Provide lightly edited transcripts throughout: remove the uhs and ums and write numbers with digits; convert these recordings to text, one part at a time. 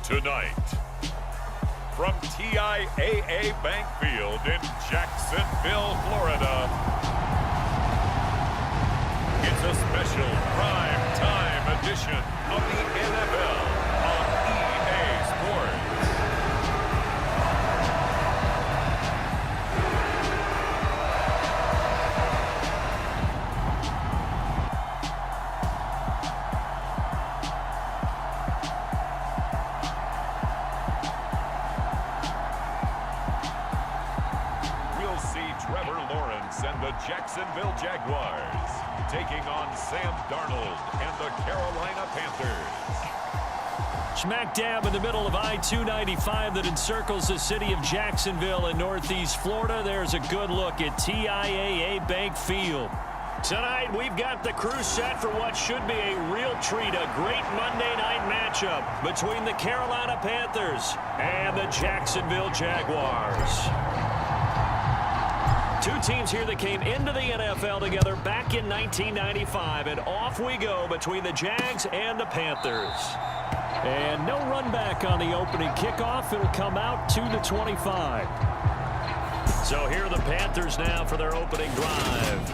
Tonight, from TIAA Bank Field in Jacksonville, Florida, it's a special prime time edition of the NFL on EA Sports. And the Jacksonville Jaguars taking on Sam Darnold and the Carolina Panthers. Smack dab in the middle of I-295 that encircles the city of Jacksonville in northeast Florida. There's a good look at TIAA Bank Field. Tonight, we've got the crew set for what should be a real treat, a great Monday night matchup between the Carolina Panthers and the Jacksonville Jaguars. Two teams here that came into the NFL together back in 1995, and off we go between the Jags and the Panthers. And no run back on the opening kickoff. It'll come out to the 25. So here are the Panthers now for their opening drive.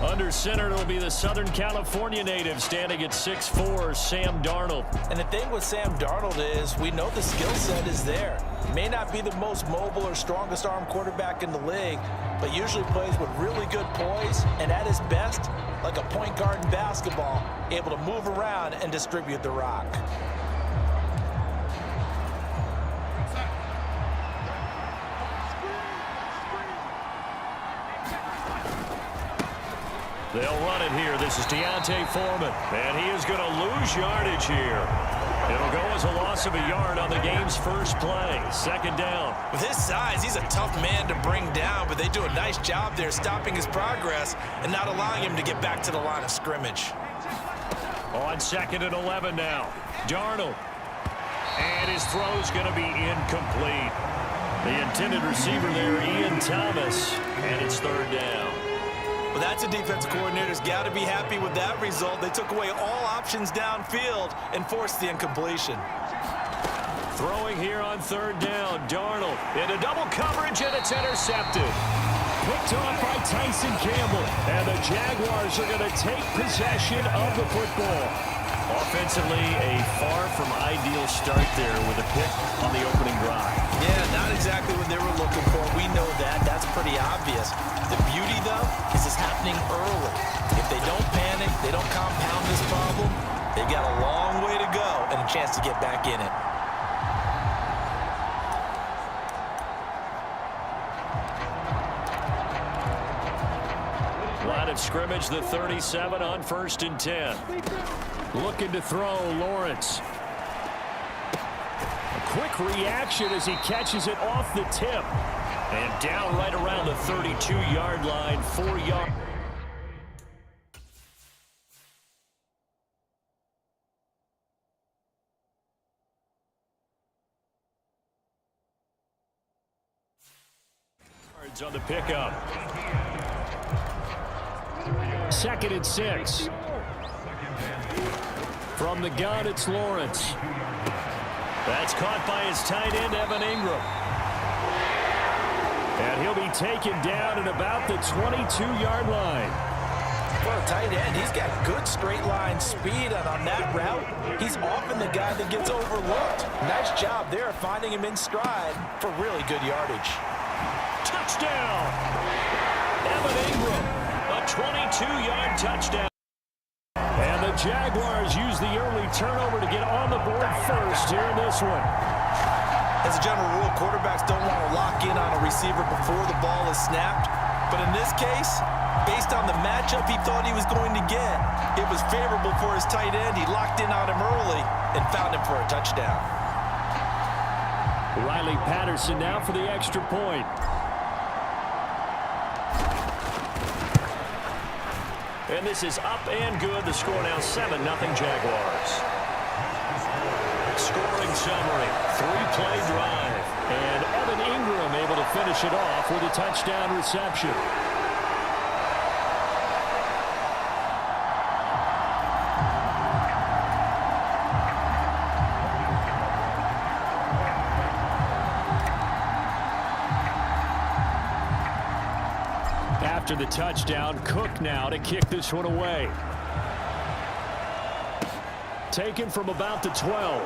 Under center, it'll be the Southern California native standing at 6'4", Sam Darnold. And the thing with Sam Darnold is we know the skill set is there. May not be the most mobile or strongest arm quarterback in the league, but usually plays with really good poise and at his best, like a point guard in basketball, able to move around and distribute the rock. They'll run it here. This is Deontay Foreman, and he is going to lose yardage here. It'll go as a loss of a yard on the game's first play. Second down. With his size, he's a tough man to bring down, but they do a nice job there stopping his progress and not allowing him to get back to the line of scrimmage. On 2nd and 11 now. Darnold. And his throw's going to be incomplete. The intended receiver there, Ian Thomas, and it's third down. Well, that's a defensive coordinator's got to be happy with that result. They took away all options downfield and forced the incompletion. Throwing here on third down. Darnold into double coverage, and it's intercepted. Picked off by Tyson Campbell, and the Jaguars are going to take possession of the football. Offensively, a far from ideal start there with a pick on the opening drive. Yeah, not exactly what they were looking for. We know that. That's pretty obvious. The beauty, though, is it's happening early. If they don't panic, they don't compound this problem, they've got a long way to go and a chance to get back in it. Line of scrimmage, the 37 on 1st and 10. Looking to throw, Lawrence. A quick reaction as he catches it off the tip. And down right around the 32-yard line, 4 yards. On the pickup. 2nd and 6. From the gun, it's Lawrence. That's caught by his tight end, Evan Ingram. And he'll be taken down at about the 22-yard line. For a tight end, he's got good straight line speed, and on that route, he's often the guy that gets overlooked. Nice job there finding him in stride for really good yardage. Touchdown! Evan Ingram, a 22-yard touchdown. And the Jaguars use the early turnover to get on the board first here in this one. As a general rule, quarterbacks don't want to lock in on a receiver before the ball is snapped. But in this case, based on the matchup he thought he was going to get, it was favorable for his tight end. He locked in on him early and found him for a touchdown. Riley Patterson now for the extra point. And this is up and good. The score now 7-0 Jaguars. Scoring summary, 3-play drive. And Evan Ingram able to finish it off with a touchdown reception. after the touchdown. Cook now to kick this one away. Taken from about the 12.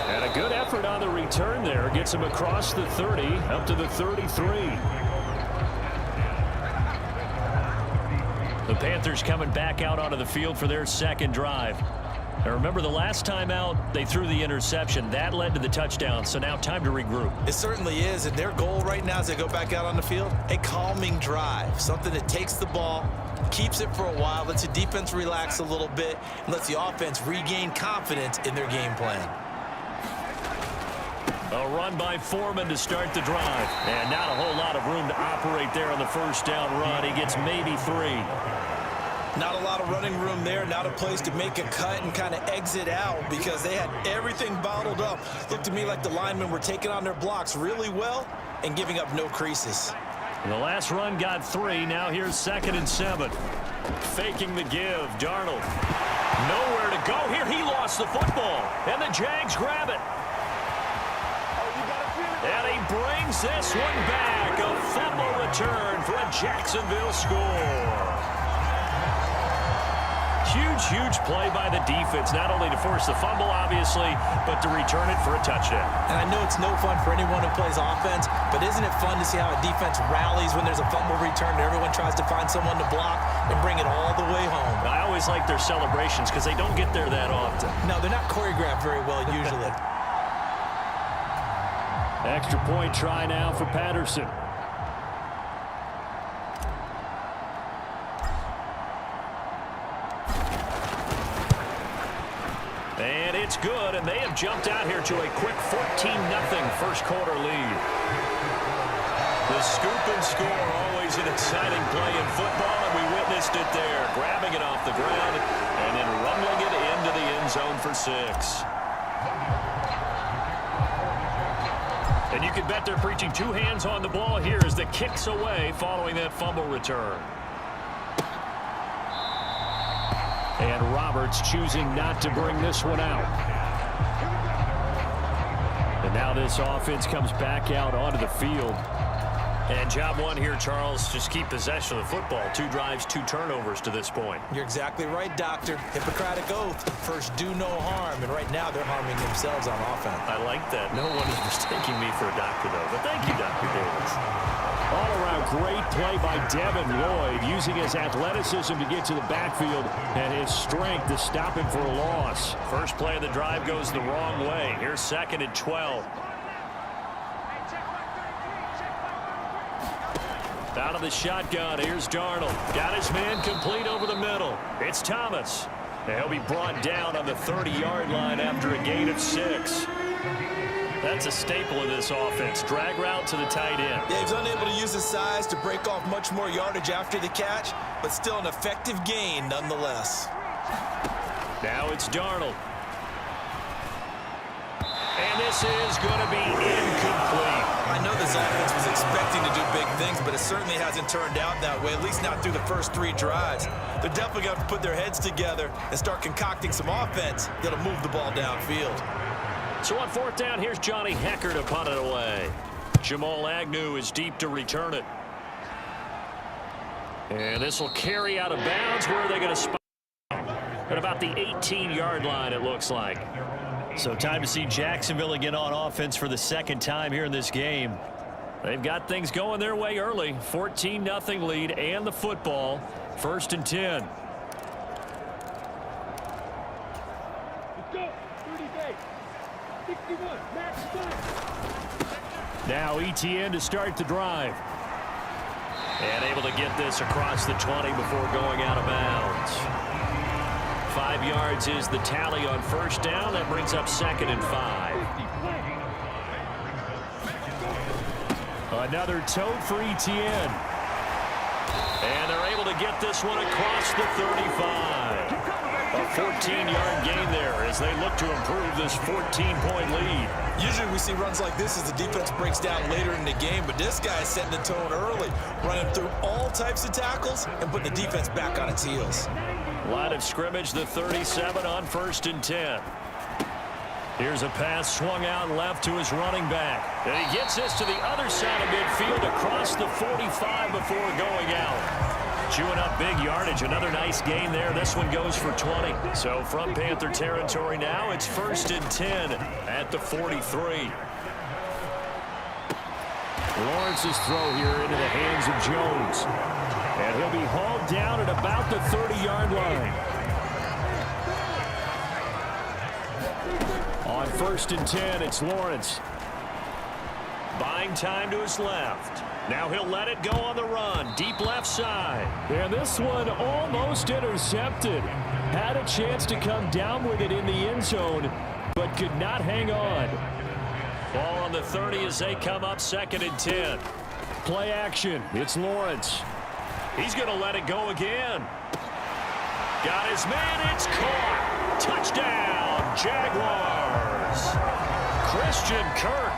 And a good effort on the return there. Gets him across the 30, up to the 33. The Panthers coming back out onto the field for their second drive. Now remember, the last time out, they threw the interception. That led to the touchdown, so now time to regroup. It certainly is, and their goal right now as they go back out on the field, a calming drive, something that takes the ball, keeps it for a while, lets the defense relax a little bit, and lets the offense regain confidence in their game plan. A run by Foreman to start the drive. And not a whole lot of room to operate there on the first down run. He gets maybe 3. Not a lot of running room there, not a place to make a cut and kind of exit out because they had everything bottled up. Looked to me like the linemen were taking on their blocks really well and giving up no creases. And the last run got 3. Now here's 2nd and 7. Faking the give. Darnold. Nowhere to go here. He lost the football. And the Jags grab it. And he brings this one back. A fumble return for a Jacksonville score. Huge play by the defense, not only to force the fumble, obviously, but to return it for a touchdown. And I know it's no fun for anyone who plays offense, but isn't it fun to see how a defense rallies when there's a fumble return and everyone tries to find someone to block and bring it all the way home? I always like their celebrations because they don't get there that often. No, they're not choreographed very well usually. Extra point try now for Patterson. And it's good, and they have jumped out here to a quick 14-0 first quarter lead. The scoop and score, always an exciting play in football, and we witnessed it there. Grabbing it off the ground and then rumbling it into the end zone for 6. And you can bet they're preaching 2 hands on the ball here as the kick's away following that fumble return. And Roberts choosing not to bring this one out. And now this offense comes back out onto the field. And job one here, Charles, just keep possession of the football. 2 drives, 2 turnovers to this point. You're exactly right, Doctor. Hippocratic oath. First, do no harm. And right now, they're harming themselves on offense. I like that. No one is mistaking me for a doctor, though. But thank you, Dr. Davis. All-around great play by Devin Lloyd, using his athleticism to get to the backfield and his strength to stop him for a loss. First play of the drive goes the wrong way. Here's 2nd and 12. Out of the shotgun, here's Darnold. Got his man complete over the middle. It's Thomas. And he'll be brought down on the 30-yard line after a gain of 6. That's a staple of this offense. Drag route to the tight end. Yeah, he's unable to use his size to break off much more yardage after the catch, but still an effective gain nonetheless. Now it's Darnold. And this is going to be incomplete. I know this offense was expecting to do big things, but it certainly hasn't turned out that way, at least not through the first 3 drives. They're definitely going to have to put their heads together and start concocting some offense that'll move the ball downfield. So on 4th down, here's Johnny Hecker to punt it away. Jamal Agnew is deep to return it. And this will carry out of bounds. Where are they going to spot? At about the 18-yard line, it looks like. So time to see Jacksonville again on offense for the 2nd time here in this game. They've got things going their way early. 14-0 lead and the football. 1st and 10. Now ETN to start the drive. And able to get this across the 20 before going out of bounds. 5 yards is the tally on 1st down. That brings up 2nd and 5. Another tote for ETN. And they're able to get this one across the 35. A 14-yard gain there as they look to improve this 14-point lead. Usually we see runs like this as the defense breaks down later in the game, but this guy is setting the tone early, running through all types of tackles and putting the defense back on its heels. Line of scrimmage, the 37 on 1st and 10. Here's a pass swung out left to his running back. And he gets this to the other side of midfield across the 45 before going out. Chewing up big yardage. Another nice gain there. This one goes for 20. So from Panther territory now, it's 1st and 10 at the 43. Lawrence's throw here into the hands of Jones. And he'll be hauled down at about the 30-yard line. On 1st and 10, it's Lawrence. Buying time to his left. Now he'll let it go on the run. Deep left side. And this one almost intercepted. Had a chance to come down with it in the end zone, but could not hang on. Ball on the 30 as they come up 2nd and 10. Play action. It's Lawrence. He's going to let it go again. Got his man. It's caught. Touchdown, Jaguars. Christian Kirk,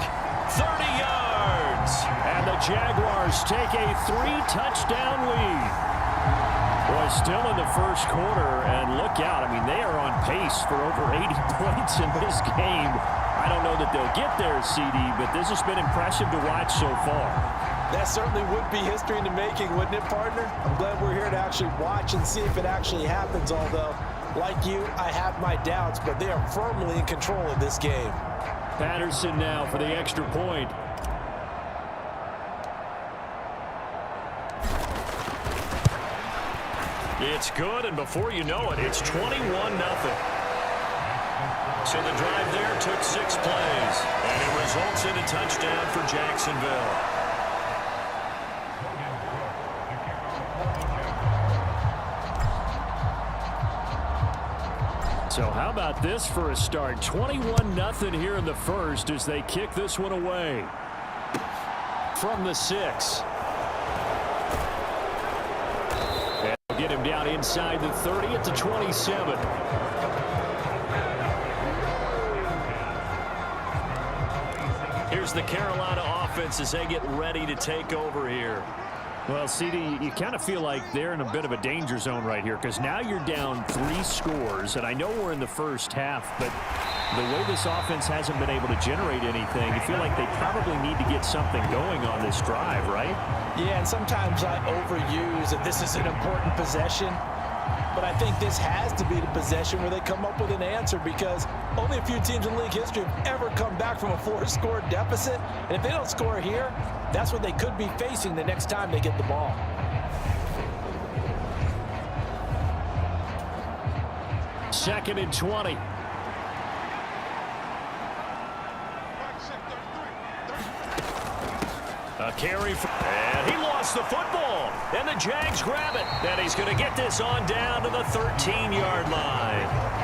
30 yards. And the Jaguars take a 3-touchdown lead. Boy, still in the first quarter, and look out. I mean, they are on pace for over 80 points in this game. I don't know that they'll get there, CD, but this has been impressive to watch so far. That certainly would be history in the making, wouldn't it, partner? I'm glad we're here to actually watch and see if it actually happens, although, like you, I have my doubts, but they are firmly in control of this game. Patterson now for the extra point. It's good, and before you know it, it's 21-0. So the drive there took 6 plays, and it results in a touchdown for Jacksonville. So how about this for a start? 21-0 here in the first as they kick this one away. From the 6. And they'll get him down inside the 30 at the 27. Here's the Carolina offense as they get ready to take over here. Well, CD, you kind of feel like they're in a bit of a danger zone right here because now you're down 3 scores, and I know we're in the first half, but the way this offense hasn't been able to generate anything, you feel like they probably need to get something going on this drive, right? Yeah, and sometimes I overuse that this is an important possession, but I think this has to be the possession where they come up with an answer because only a few teams in league history have ever come back from a 4-score deficit, and if they don't score here, that's what they could be facing the next time they get the ball. Second and 20. A carry, and he lost the football, and the Jags grab it. And he's going to get this on down to the 13-yard line.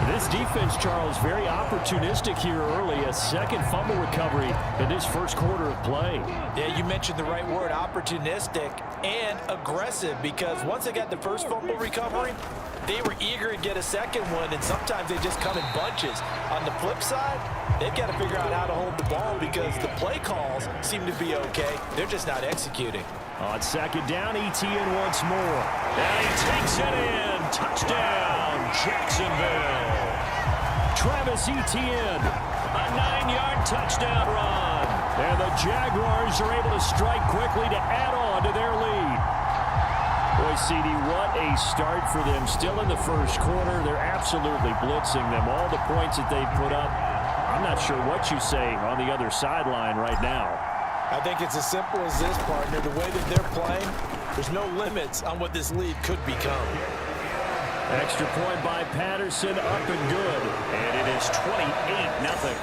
This defense, Charles, very opportunistic here early. A second fumble recovery in this first quarter of play. Yeah, you mentioned the right word, opportunistic and aggressive, because once they got the first fumble recovery, they were eager to get a second one, and sometimes they just come in bunches. On the flip side, they've got to figure out how to hold the ball because the play calls seem to be okay. They're just not executing. On second down, Etienne once more. And he takes it in. Touchdown, Jacksonville. Travis Etienne, a 9-yard touchdown run. And the Jaguars are able to strike quickly to add on to their lead. Boy, CD, what a start for them. Still in the first quarter, they're absolutely blitzing them. All the points that they put up, I'm not sure what you say on the other sideline right now. I think it's as simple as this, partner. The way that they're playing, there's no limits on what this lead could become. Extra point by Patterson, up and good. And it is 28-0.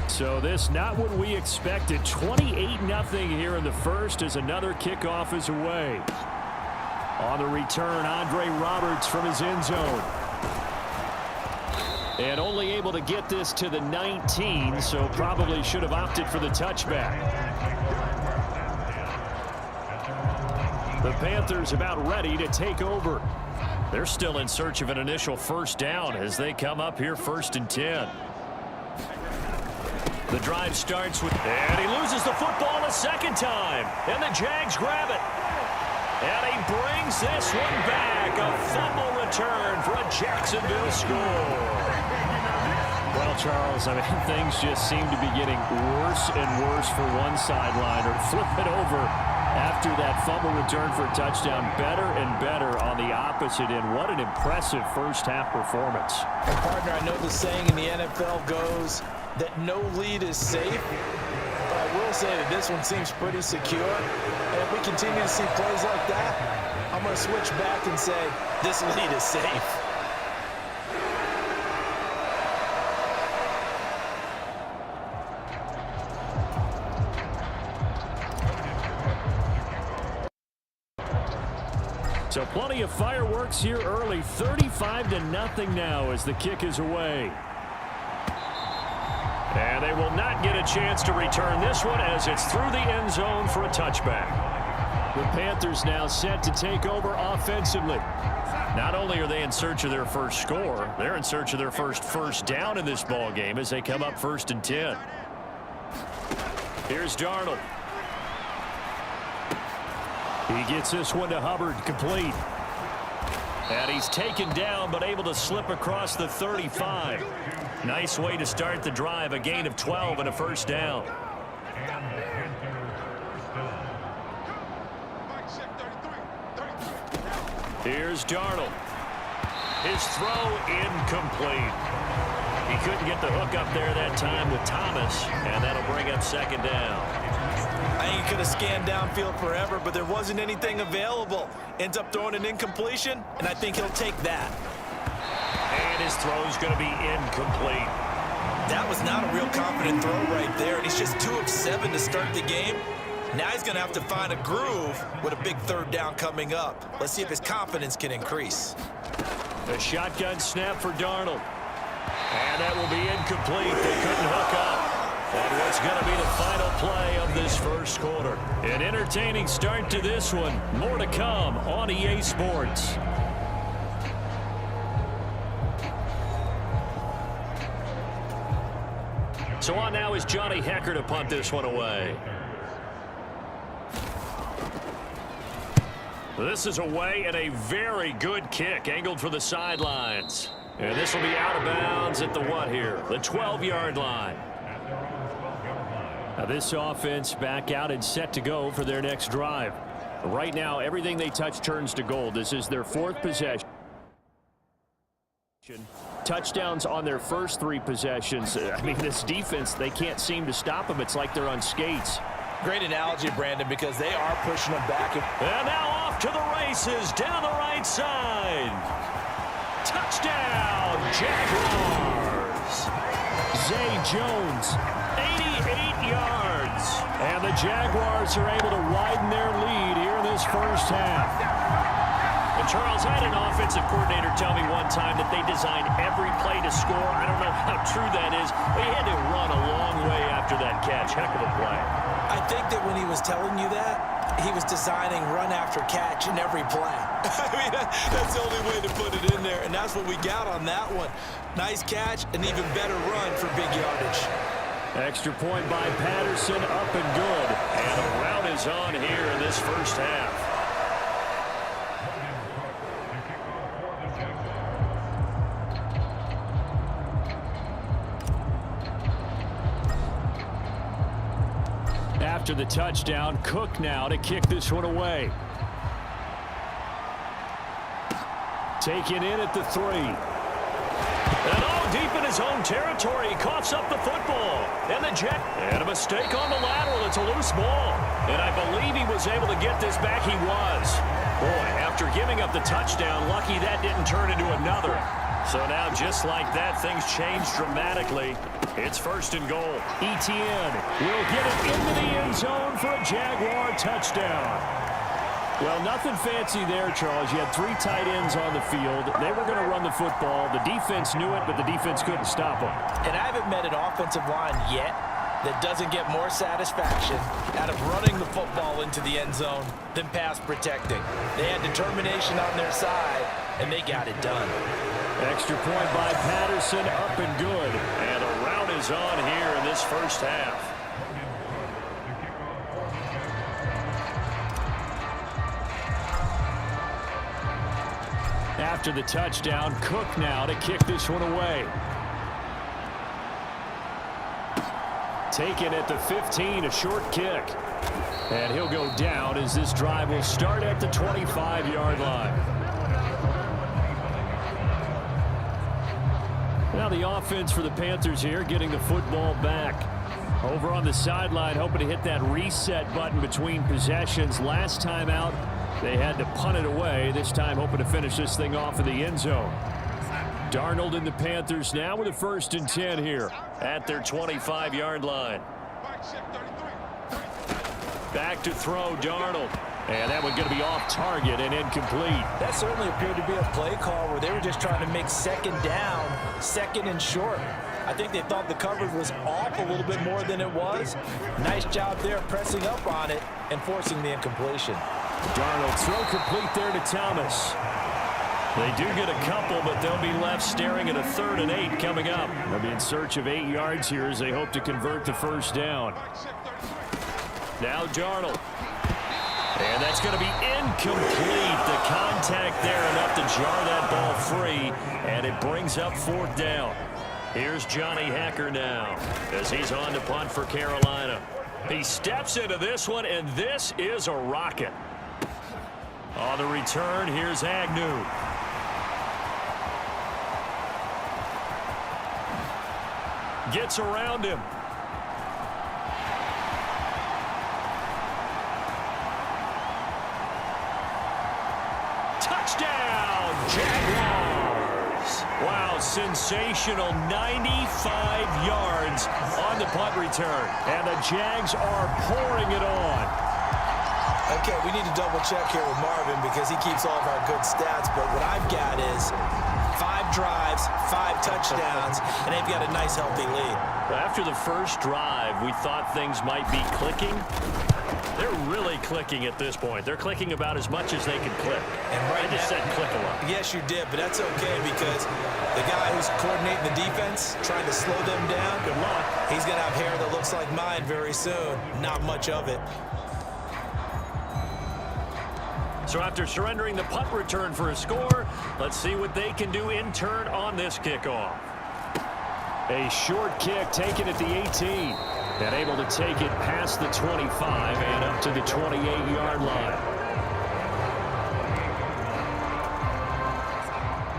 So this not what we expected. 28-0 here in the first as another kickoff is away. On the return, Andre Roberts from his end zone. And only able to get this to the 19, so probably should have opted for the touchback. The Panthers about ready to take over. They're still in search of an initial first down as they come up here 1st and 10. The drive starts with, and he loses the football a second time. And the Jags grab it. And he brings this one back. A fumble return for a Jacksonville score. Well, Charles, I mean, things just seem to be getting worse and worse for one sideline, or flip it over after that fumble return for a touchdown. Better and better on the opposite end. What an impressive first-half performance. And partner, I know the saying in the NFL goes that no lead is safe, but I will say that this one seems pretty secure. And if we continue to see plays like that, I'm going to switch back and say this lead is safe. So plenty of fireworks here early. 35-0 now as the kick is away. And they will not get a chance to return this one as it's through the end zone for a touchback. The Panthers now set to take over offensively. Not only are they in search of their first score, they're in search of their first down in this ball game as they come up 1st and 10. Here's Darnold. He gets this one to Hubbard, complete. And he's taken down but able to slip across the 35. Nice way to start the drive, a gain of 12 and a first down. Here's Darnold. His throw incomplete. He couldn't get the hook up there that time with Thomas, and that'll bring up 2nd down. I think he could have scanned downfield forever, but there wasn't anything available. Ends up throwing an incompletion, and I think he'll take that. And his throw's going to be incomplete. That was not a real confident throw right there, and he's just 2 of 7 to start the game. Now he's going to have to find a groove with a big 3rd down coming up. Let's see if his confidence can increase. The shotgun snap for Darnold. And that will be incomplete. They couldn't hook up. And what's going to be the final play of this first quarter. An entertaining start to this one. More to come on EA Sports. So on now is Johnny Hecker to punt this one away. This is away and a very good kick angled for the sidelines. And this will be out of bounds at the what here? The 12-yard line. Now this offense back out and set to go for their next drive. Right now, everything they touch turns to gold. This is their 4th possession. Touchdowns on their first 3 possessions. I mean, this defense, they can't seem to stop them. It's like they're on skates. Great analogy, Brandon, because they are pushing them back. And now off to the races down the right side. Touchdown, Jaguars. Zay Jones, 88 yards. and the Jaguars are able to widen their lead here in this first half. And Charles, I had an offensive coordinator tell me one time that they designed every play to score. I don't know how true that is, but he had to run a long way after that catch. Heck of a play. I think that when he was telling you that, he was designing run after catch in every play. I mean, that's the only way to put it in there, and that's what we got on that one. Nice catch, an even better run for big yardage. Extra point by Patterson, up and good. And a rout is on here in this first half. After the touchdown, Cook now to kick this one away. Taken in at the 3. And all deep in his own territory, he coughs up the football. And the Jet, and a mistake on the lateral. It's a loose ball. And I believe he was able to get this back. He was. Boy, after giving up the touchdown, lucky that didn't turn into another. So now, just like that, things change dramatically. It's first and goal. Etienne will get it into the end zone for a Jaguar touchdown. Well, nothing fancy there, Charles. You had 3 tight ends on the field. They were going to run the football. The defense knew it, but the defense couldn't stop them. And I haven't met an offensive line yet that doesn't get more satisfaction out of running the football into the end zone than pass protecting. They had determination on their side, and they got it done. Extra point by Patterson, up and good. And a rout is on here in this first half. After the touchdown, Cook now to kick this one away. Taken at the 15, a short kick. And he'll go down as this drive will start at the 25-yard line. Now the offense for the Panthers here, getting the football back. Over on the sideline, hoping to hit that reset button between possessions. Last time out, they had to punt it away. This time hoping to finish this thing off in the end zone. Darnold and the Panthers now with a 1st and 10 here at their 25-yard line. Back to throw, Darnold. And that one going to be off target and incomplete. That certainly appeared to be a play call where they were just trying to make 2nd down, 2nd and short. I think they thought the coverage was off a little bit more than it was. Nice job there pressing up on it and forcing the incompletion. Darnold throw complete there to Thomas. They do get a couple, but they'll be left staring at a 3rd and 8 coming up. They'll be in search of 8 yards here as they hope to convert the 1st down. Now Darnold. And that's going to be incomplete. The contact there enough to jar that ball free, and it brings up 4th down. Here's Johnny Hacker now as he's on to punt for Carolina. He steps into this one, and this is a rocket. On the return, here's Agnew. Gets around him. Touchdown, Jaguars. Wow, sensational 95 yards on the punt return. And the Jags are pouring it on. Okay, we need to double check here with Marvin because he keeps all of our good stats, but what I've got is 5 drives, 5 touchdowns, and they've got a nice, healthy lead. After the first drive, we thought things might be clicking. They're really clicking at this point. They're clicking about as much as they can click. And right I just said click a lot. Yes, you did, but that's okay because the guy who's coordinating the defense, trying to slow them down, Good luck. he's going to have hair that looks like mine very soon. Not much of it. So after surrendering the punt return for a score, let's see what they can do in turn on this kickoff. A short kick taken at the 18. And able to take it past the 25 and up to the 28-yard line.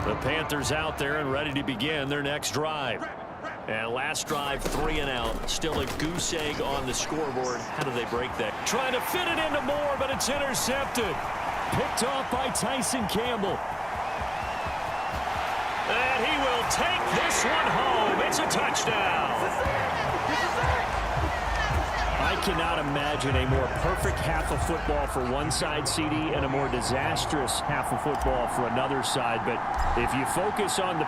The Panthers out there and ready to begin their next drive. And last drive, 3 and out. Still a goose egg on the scoreboard. How do they break that? Trying to fit it into Moore, but it's intercepted. Picked off by Tyson Campbell. And he will take this one home. It's a touchdown. I cannot imagine a more perfect half of football for one side, CD, and a more disastrous half of football for another side. But if you focus on the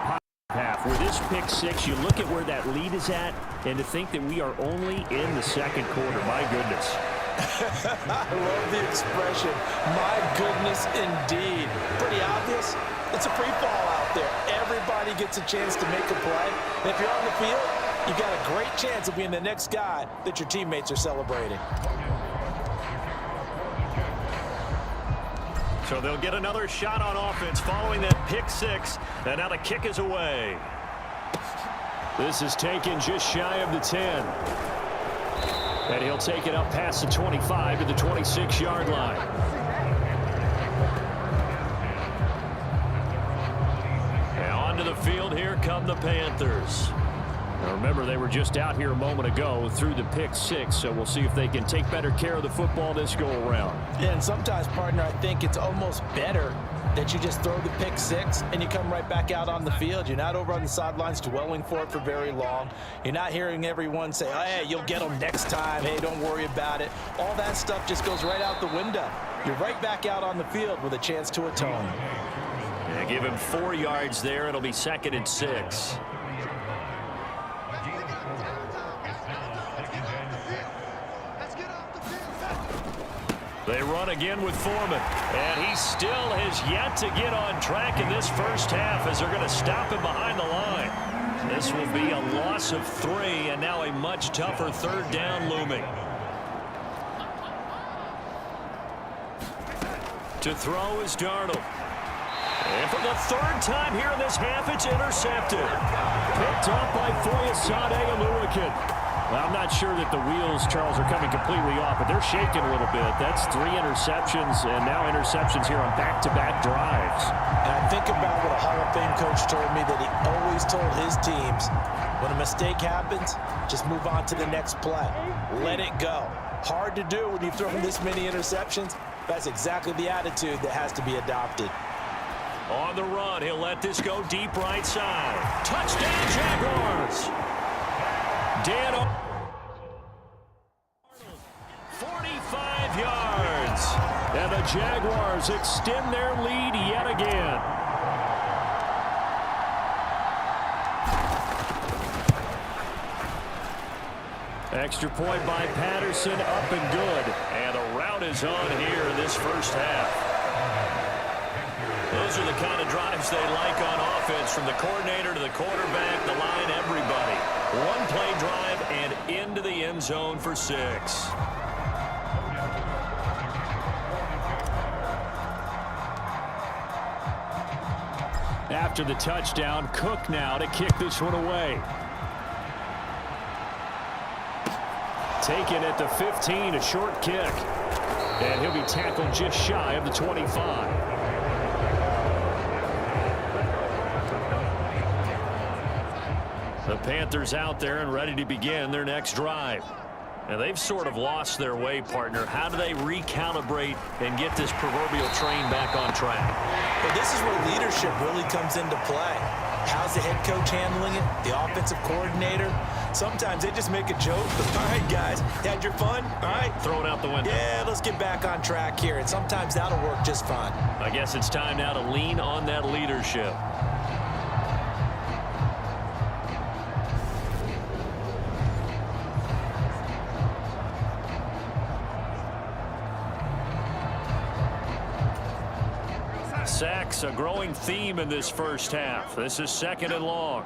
half, where this pick 6, you look at where that lead is at, and to think that we are only in the 2nd quarter. My goodness. I love the expression. My goodness, indeed. Pretty obvious. It's a free fall out there. Everybody gets a chance to make a play. And if you're on the field, you've got a great chance of being the next guy that your teammates are celebrating. So they'll get another shot on offense following that pick 6. And now the kick is away. This is taken just shy of the 10. And he'll take it up past the 25 to the 26-yard line. And onto the field, here come the Panthers. Now remember, they were just out here a moment ago through the pick 6, so we'll see if they can take better care of the football this go-around. Yeah, and sometimes, partner, I think it's almost better that you just throw the pick 6 and you come right back out on the field. You're not over on the sidelines dwelling for it for very long. You're not hearing everyone say, oh, hey, you'll get them next time. Hey, don't worry about it. All that stuff just goes right out the window. You're right back out on the field with a chance to atone. Yeah, give him 4 yards there. It'll be 2nd and 6. They run again with Foreman. And he still has yet to get on track in this first half as they're going to stop him behind the line. This will be a loss of 3, and now a much tougher third down looming. To throw is Darnold. And for the third time here in this half, it's intercepted. Picked off by Foyesade Oluwakin. Well, I'm not sure that the wheels, Charles, are coming completely off, but they're shaking a little bit. That's 3 interceptions, and now interceptions here on back-to-back drives. And I think about what a Hall of Fame coach told me, that he always told his teams, when a mistake happens, just move on to the next play. Let it go. Hard to do when you've thrown this many interceptions. That's exactly the attitude that has to be adopted. On the run, he'll let this go deep right side. Touchdown, Jaguars! Dan 45 yards. And the Jaguars extend their lead yet again. Extra point by Patterson, up and good. And a rout is on here in this first half. Those are the kind of drives they like on offense, from the coordinator to the quarterback, the line, everybody. One play drive and into the end zone for 6. After the touchdown, Cook now to kick this one away. Taken at the 15, a short kick. And he'll be tackled just shy of the 25. The Panthers out there and ready to begin their next drive. And they've sort of lost their way, partner. How do they recalibrate and get this proverbial train back on track? Well, this is where leadership really comes into play. How's the head coach handling it? The offensive coordinator? Sometimes they just make a joke. All right, guys, had your fun? All right. Throw it out the window. Yeah, let's get back on track here. And sometimes that'll work just fine. I guess it's time now to lean on that leadership. Sacks, a growing theme in this first half. This is 2nd and long.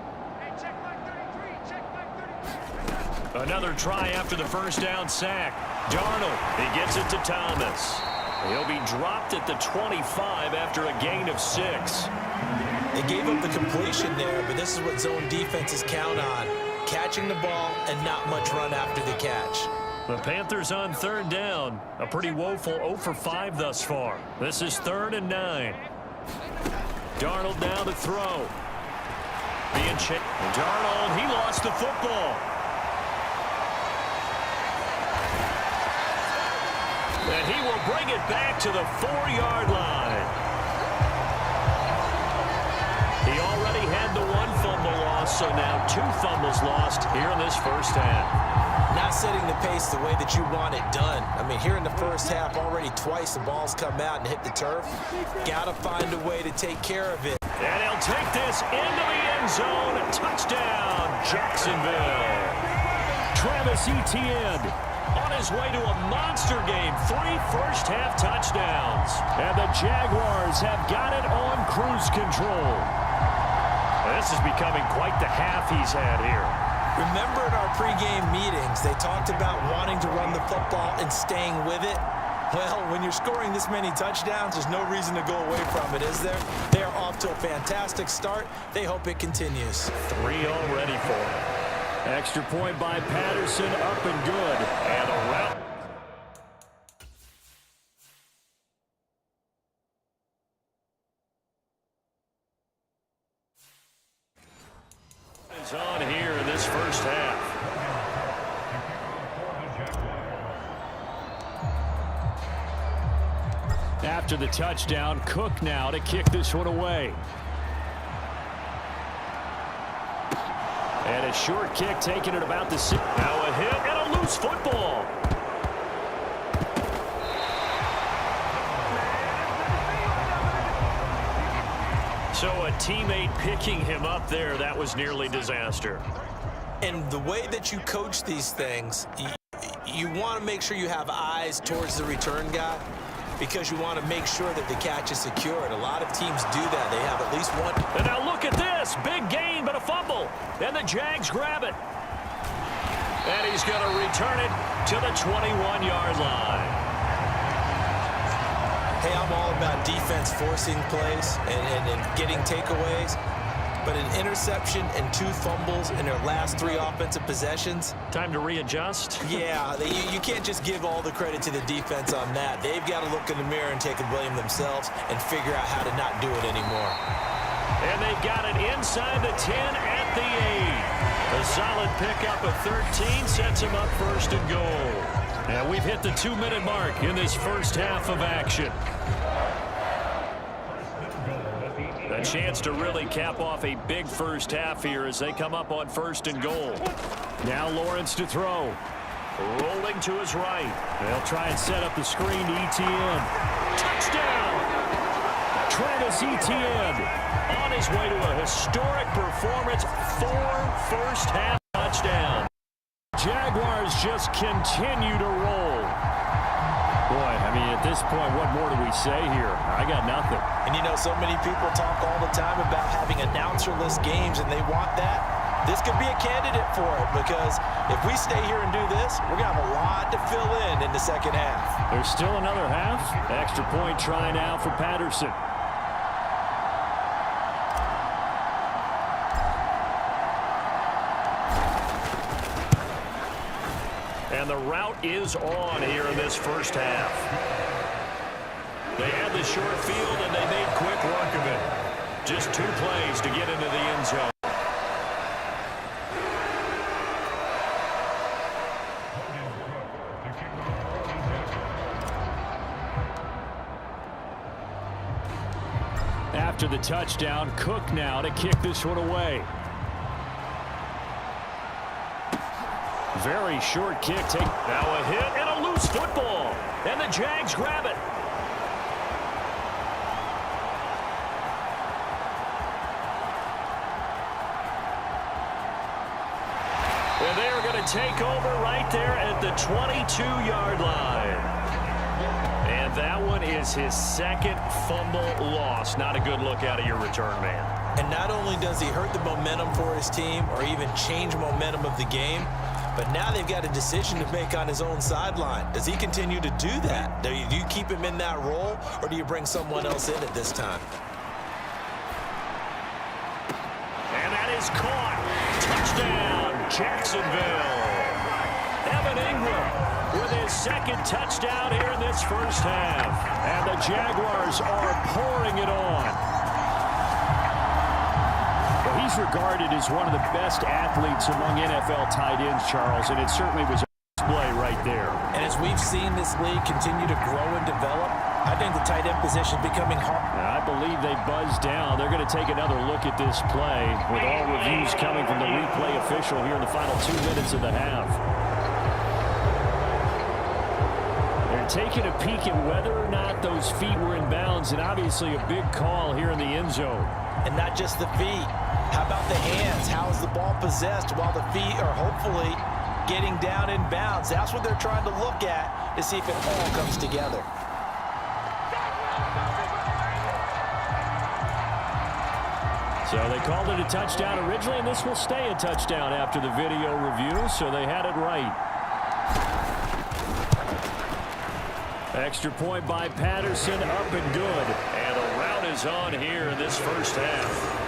Another try after the first down sack. Darnold, he gets it to Thomas. He'll be dropped at the 25 after a gain of 6. They gave up the completion there, but this is what zone defenses count on. Catching the ball and not much run after the catch. The Panthers on 3rd down. A pretty woeful 0 for 5 thus far. This is 3rd and 9. Darnold now to throw. Darnold, he lost the football. And he will bring it back to the 4-yard line. He already had the 1 fumble loss, so now 2 fumbles lost here in this first half. Not setting the pace the way that you want it done. I mean, here in the first half, already twice the ball's come out and hit the turf. Got to find a way to take care of it. And he'll take this into the end zone. Touchdown, Jacksonville. Travis Etienne on his way to a monster game. 3 first-half touchdowns. And the Jaguars have got it on cruise control. This is becoming quite the half he's had here. Remember in our pregame meetings, they talked about wanting to run the football and staying with it. Well, when you're scoring this many touchdowns, there's no reason to go away from it, is there? They are off to a fantastic start. They hope it continues. 3 already for them. Extra point by Patterson, up and good. And a rout. Is on here in this first half. After the touchdown, Cook now to kick this one away. And a short kick taken at about the 6. Now a hit and a loose football. So a teammate picking him up there, that was nearly disaster. And the way that you coach these things, you want to make sure you have eyes towards the return guy because you want to make sure that the catch is secured. A lot of teams do that. They have at least one. And now look at this. Big gain, but a fumble. And the Jags grab it. And he's going to return it to the 21-yard line. Hey, I'm all about defense forcing plays and getting takeaways. But an interception and 2 fumbles in their last 3 offensive possessions. Time to readjust. Yeah, you can't just give all the credit to the defense on that. They've got to look in the mirror and take a blame themselves and figure out how to not do it anymore. And they've got it inside the 10 at the 8. A solid pickup of 13 sets him up first and goal. And we've hit the 2-minute mark in this first half of action. A chance to really cap off a big first half here as they come up on first and goal. Now Lawrence to throw. Rolling to his right. They'll try and set up the screen to Etienne. Touchdown! Travis Etienne on his way to a historic performance. 4 first-half touchdowns. Jaguars just continue to roll. Boy, I mean, at this point, what more do we say here? I got nothing. And, you know, so many people talk all the time about having announcer-less games, and they want that. This could be a candidate for it because if we stay here and do this, we're going to have a lot to fill in the second half. There's still another half. Extra point try now for Patterson. And the route is on here in this first half. They had the short field, and they made quick work of it. Just 2 plays to get into the end zone. After the touchdown, Cook now to kick this one away. Very short kick. Now a hit and a loose football. And the Jags grab it. And they are going to take over right there at the 22-yard line. And that one is his second fumble loss. Not a good look out of your return man. And not only does he hurt the momentum for his team or even change momentum of the game, but now they've got a decision to make on his own sideline. Does he continue to do that? Do you keep him in that role, or do you bring someone else in at this time? And that is caught. Touchdown, Jacksonville. Evan Ingram with his second touchdown here in this first half. And the Jaguars are pouring it on. He's regarded as one of the best athletes among NFL tight ends, Charles, and it certainly was a display right there. And as we've seen this league continue to grow and develop, I think the tight end position is becoming hard. I believe they buzzed down. They're going to take another look at this play with all reviews coming from the replay official here in the final 2 minutes of the half. They're taking a peek at whether or not those feet were in bounds, and obviously a big call here in the end zone. And not just the feet. How about the hands? How is the ball possessed while the feet are hopefully getting down in bounds? That's what they're trying to look at to see if it all comes together. So they called it a touchdown originally, and this will stay a touchdown after the video review, so they had it right. Extra point by Patterson, up and good. And the route is on here in this first half.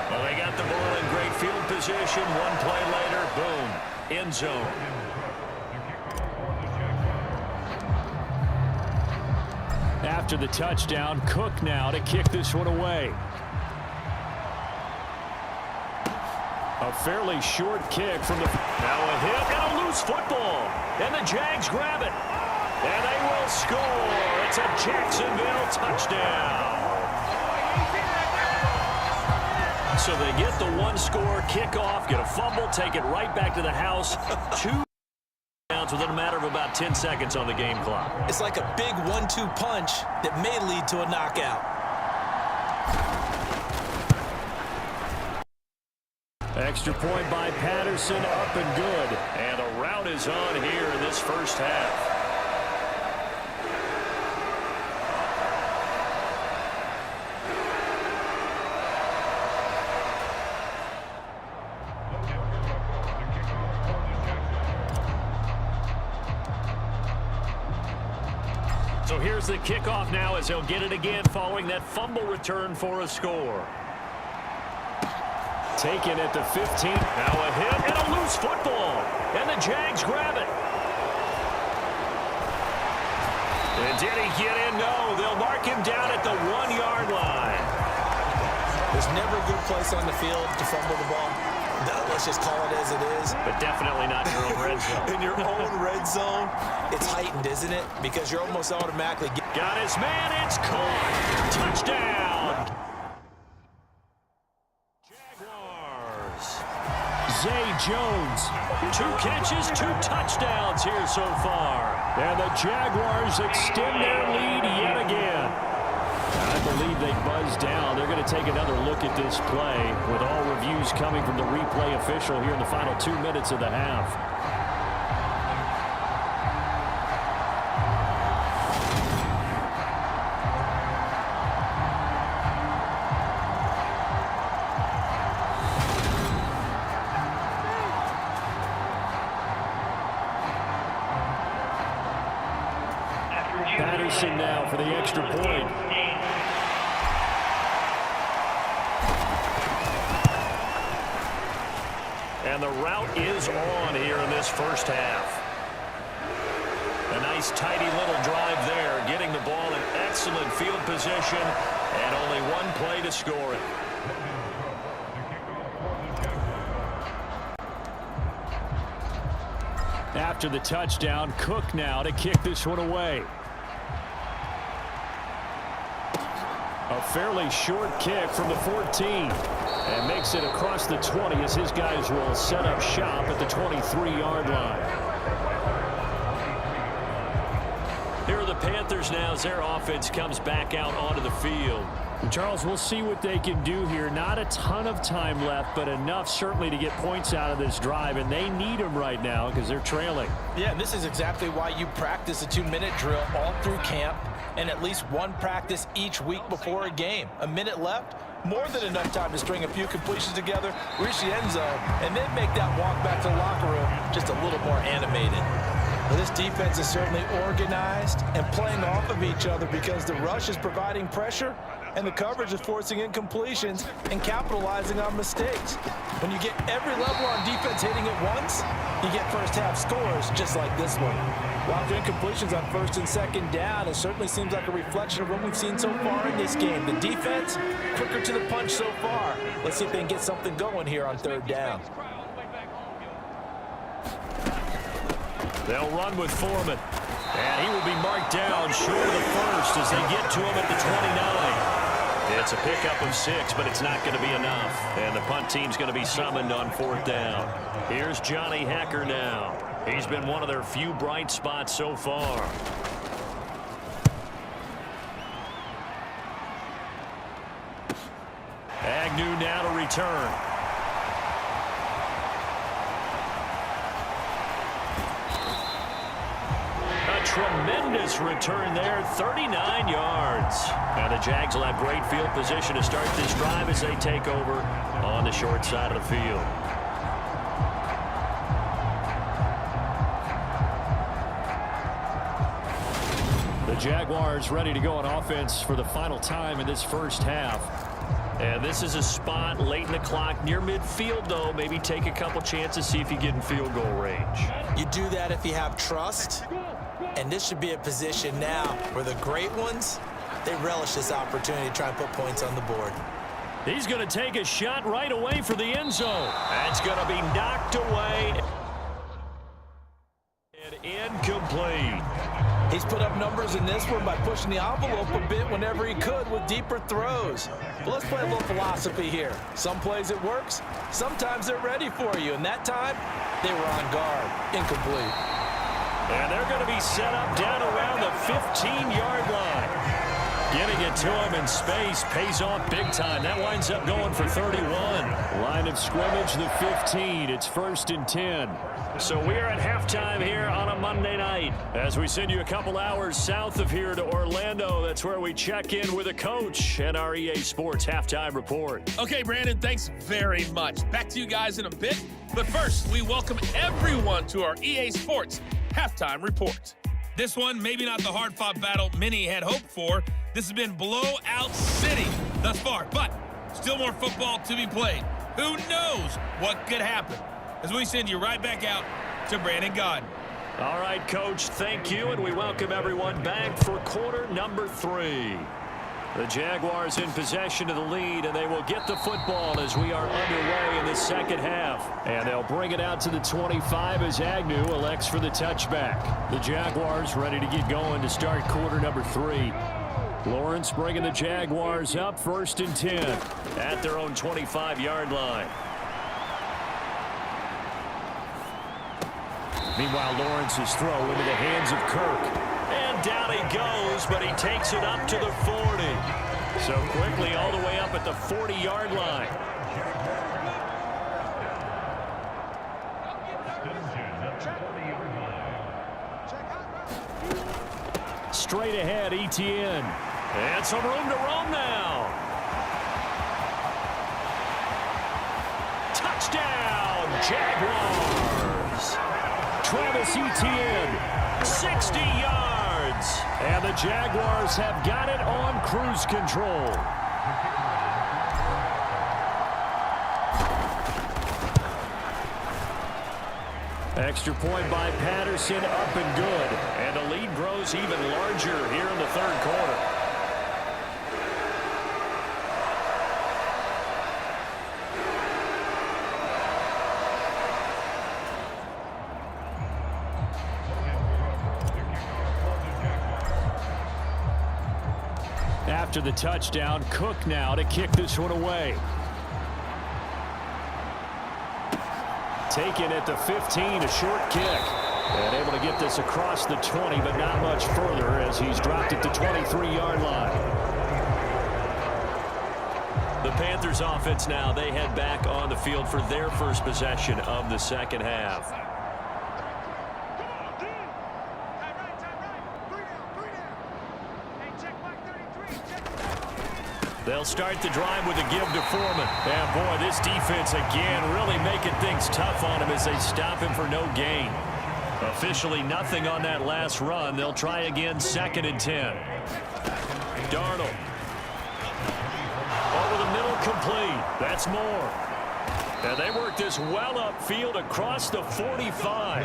Well, they got the ball in great field position. One play later, boom, end zone. After the touchdown, Cook now to kick this one away. A fairly short kick from the... Now a hit and a loose football. And the Jags grab it. And they will score. It's a Jacksonville touchdown. So they get the one-score kickoff, get a fumble, take it right back to the house. 2 downs within a matter of about 10 seconds on the game clock. It's like a big 1-2 punch that may lead to a knockout. Extra point by Patterson, up and good. And the rout is on here in this first half. So here's the kickoff now as he'll get it again following that fumble return for a score. Taken at the 15. Now a hit and a loose football. And the Jags grab it. And did he get in? No. They'll mark him down at the 1-yard line. There's never a good place on the field to fumble the ball. Let's just call it as it is. But definitely not in your own red zone. In your own red zone, it's heightened, isn't it? Because you're almost automatically... Got his man. It's caught. Touchdown. Jaguars. Zay Jones. 2 catches, 2 touchdowns here so far. And the Jaguars extend their lead yet again. I believe they buzzed down. They're going to take another look at this play with all reviews coming from the replay official here in the final 2 minutes of the half. Patterson now for the extra point. And the route is on here in this first half. A nice tidy little drive there, getting the ball in excellent field position, and only 1 play to score it. After the touchdown, Cook now to kick this one away. A fairly short kick from the 14. And makes it across the 20 as his guys will set up shop at the 23-yard line. Here are the Panthers now as their offense comes back out onto the field. Charles, we'll see what they can do here. Not a ton of time left, but enough certainly to get points out of this drive, and they need them right now because they're trailing. Yeah, and this is exactly why you practice a 2-minute drill all through camp and at least 1 practice each week before a game. A minute left, more than enough time to string a few completions together, reach the end zone, and then make that walk back to the locker room just a little more animated. Well, this defense is certainly organized and playing off of each other because the rush is providing pressure and the coverage is forcing incompletions and capitalizing on mistakes. When you get every level on defense hitting it once, you get first half scores just like this one. While the incompletions on 1st and 2nd down, it certainly seems like a reflection of what we've seen so far in this game. The defense, quicker to the punch so far. Let's see if they can get something going here on 3rd down. They'll run with Foreman. And he will be marked down short of the first as they get to him at the 29. It's a pickup of 6, but it's not going to be enough. And the punt team's going to be summoned on 4th down. Here's Johnny Hecker now. He's been one of their few bright spots so far. Agnew now to return. A tremendous return there, 39 yards. And the Jags will have great field position to start this drive as they take over on the short side of the field. The Jaguars ready to go on offense for the final time in this first half. And this is a spot late in the clock near midfield, though. Maybe take a couple chances, see if you get in field goal range. You do that if you have trust. And this should be a position now where the great ones, they relish this opportunity to try and put points on the board. He's going to take a shot right away for the end zone. That's going to be knocked away. And incomplete. He's put up numbers in this one by pushing the envelope a bit whenever he could with deeper throws. But let's play a little philosophy here. Some plays it works, sometimes they're ready for you. And that time, they were on guard. Incomplete. And they're going to be set up down around the 15-yard line. Getting it to him in space pays off big time. That winds up going for 31. Line of scrimmage, the 15. It's 1st and 10. So we're at halftime here on a Monday night. As we send you a couple hours south of here to Orlando, that's where we check in with a coach and our EA Sports Halftime Report. Okay, Brandon, thanks very much. Back to you guys in a bit. But first, we welcome everyone to our EA Sports Halftime Report. This one, maybe not the hard-fought battle many had hoped for. This has been blowout city thus far, but still more football to be played. Who knows what could happen? As we send you right back out to Brandon Gaudin. All right, Coach, thank you, and we welcome everyone back for quarter number 3. The Jaguars in possession of the lead, and they will get the football as we are underway in the second half. And they'll bring it out to the 25 as Agnew elects for the touchback. The Jaguars ready to get going to start quarter number 3. Lawrence bringing the Jaguars up 1st and 10 at their own 25-yard line. Meanwhile, Lawrence's throw into the hands of Kirk. And down he goes, but he takes it up to the 40. So quickly all the way up at the 40-yard line. Straight ahead, Etienne. And some room to roam now. Touchdown, Jaguars. Travis Etienne, 60 yards. And the Jaguars have got it on cruise control. Extra point by Patterson, up and good. And the lead grows even larger here in the third quarter. After the touchdown, Cook now to kick this one away. Taken at the 15, a short kick. And able to get this across the 20, but not much further as he's dropped at the 23-yard line. The Panthers offense now, they head back on the field for their first possession of the second half. They'll start the drive with a give to Foreman. And boy, this defense again really making things tough on him as they stop him for no gain. Officially nothing on that last run. They'll try again, 2nd and 10. Darnold. Over the middle, complete. That's more. And they work this well upfield across the 45.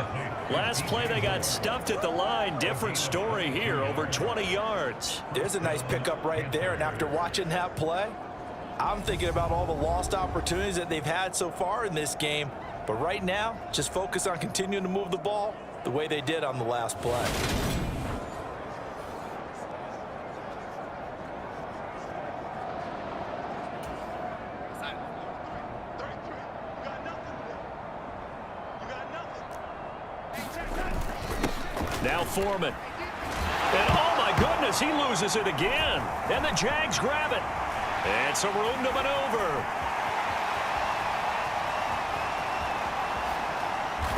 Last play, they got stuffed at the line. Different story here, over 20 yards. There's a nice pickup right there, and after watching that play, I'm thinking about all the lost opportunities that they've had so far in this game. But right now, just focus on continuing to move the ball the way they did on the last play. Now Foreman. And oh my goodness, he loses it again. And the Jags grab it. And some room to maneuver.